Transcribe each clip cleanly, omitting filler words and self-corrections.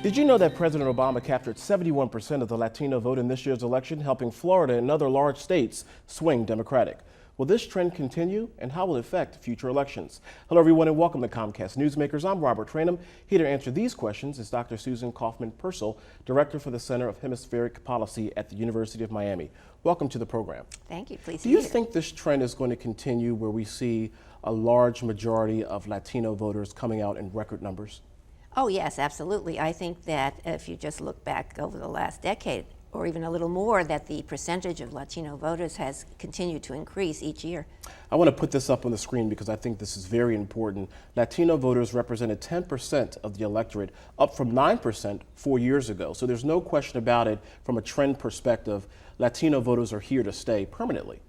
Did you know that President Obama captured 71% of the Latino vote in this year's election, helping Florida and other large states swing Democratic? Will this trend continue, and how will it affect future elections? Hello, everyone, and welcome to Comcast Newsmakers. I'm Robert Trainum. Here to answer these questions is Dr. Susan Kaufman-Purcell, Director for the Center of Hemispheric Policy at the University of Miami. Welcome to the program. Thank you. Please. Do you think this trend is going to continue, where we see a large majority of Latino voters coming out in record numbers? Oh, yes, absolutely. I think that if you just look back over the last decade, or even a little more, that the percentage of Latino voters has continued to increase each year. I want to put this up on the screen because I think this is very important. Latino voters represented 10% of the electorate, up from 9% 4 years ago. So there's no question about it. From a trend perspective, Latino voters are here to stay permanently.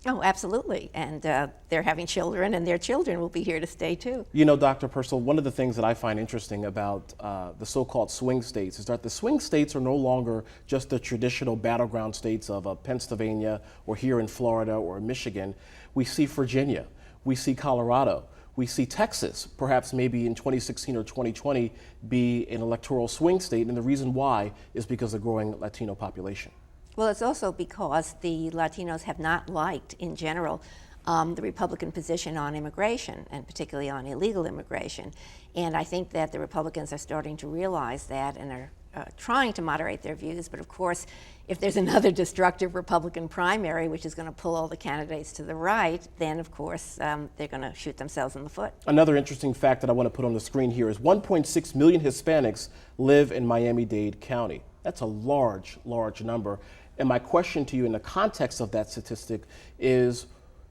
Oh, absolutely. And they're having children, and their children will be here to stay, too. You know, Dr. Purcell, one of the things that I find interesting about the so-called swing states is that the swing states are no longer just the traditional battleground states of Pennsylvania or here in Florida or Michigan. We see Virginia. We see Colorado. We see Texas, perhaps maybe in 2016 or 2020, be an electoral swing state. And the reason why is because of the growing Latino population. Well, it's also because the Latinos have not liked, in general, the Republican position on immigration, and particularly on illegal immigration. And I think that the Republicans are starting to realize that and are trying to moderate their views. But of course, if there's another destructive Republican primary, which is going to pull all the candidates to the right, then of course they're going to shoot themselves in the foot. Another interesting fact that I want to put on the screen here is 1.6 million Hispanics live in Miami-Dade County. That's a large, large number. And my question to you in the context of that statistic is,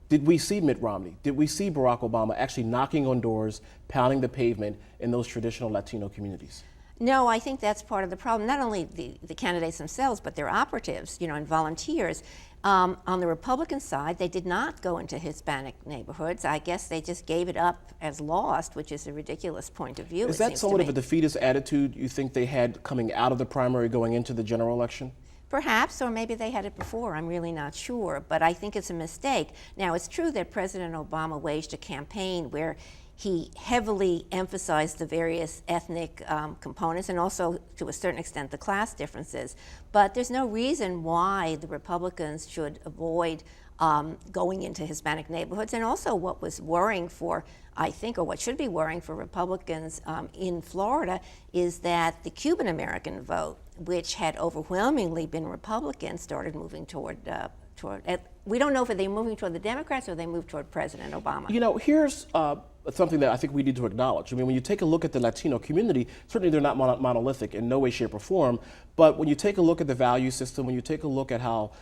did we see Mitt Romney? Did we see Barack Obama actually knocking on doors, pounding the pavement in those traditional Latino communities? No, I think that's part of the problem. Not only the candidates themselves, but their operatives, and volunteers. On the Republican side, they did not go into Hispanic neighborhoods. I guess they just gave it up as lost, which is a ridiculous point of view. Is that somewhat of a defeatist attitude you think they had coming out of the primary going into the general election? Perhaps, or maybe they had it before. I'm really not sure, but I think it's a mistake. Now, it's true that President Obama waged a campaign where he heavily emphasized the various ethnic components and also, to a certain extent, the class differences. But there's no reason why the Republicans should avoid going into Hispanic neighborhoods. And also what was worrying for, I think, or what should be worrying for Republicans in Florida is that the Cuban American vote, which had overwhelmingly been Republican, started moving toward we don't know if they're moving toward the Democrats or they moved toward President Obama. You know, here's something that I think we need to acknowledge. I mean, when you take a look at the Latino community, certainly they're not monolithic in no way, shape, or form. But when you take a look at the value system, when you take a look at how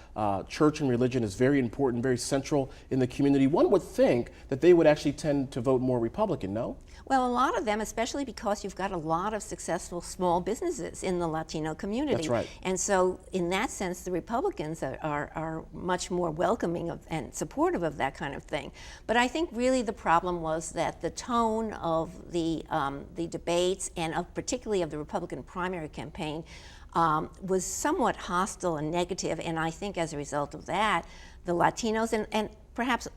church and religion is very important, very central in the community, one would think that they would actually tend to vote more Republican, no? Well, a lot of them, especially because you've got a lot of successful small businesses in the Latino community. That's right. And so in that sense, the Republicans are much more welcoming of and supportive of that kind of thing. But I think really the problem was that the tone of the debates and particularly of the Republican primary campaign was somewhat hostile and negative. And I think as a result of that, the Latinos and perhaps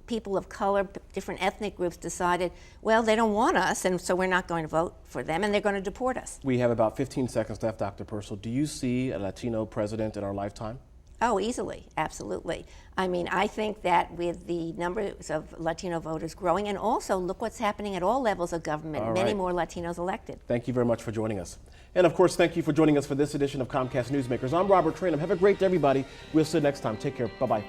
people of color, different ethnic groups decided, well, they don't want us, and so we're not going to vote for them, and they're going to deport us. We have about 15 seconds left, Dr. Purcell. Do you see a Latino president in our lifetime? Oh, easily, absolutely. I mean, I think that with the numbers of Latino voters growing, and also look what's happening at all levels of government, many more Latinos elected. Thank you very much for joining us. And of course, thank you for joining us for this edition of Comcast Newsmakers. I'm Robert Trainum. Have a great day, everybody. We'll see you next time. Take care. Bye-bye.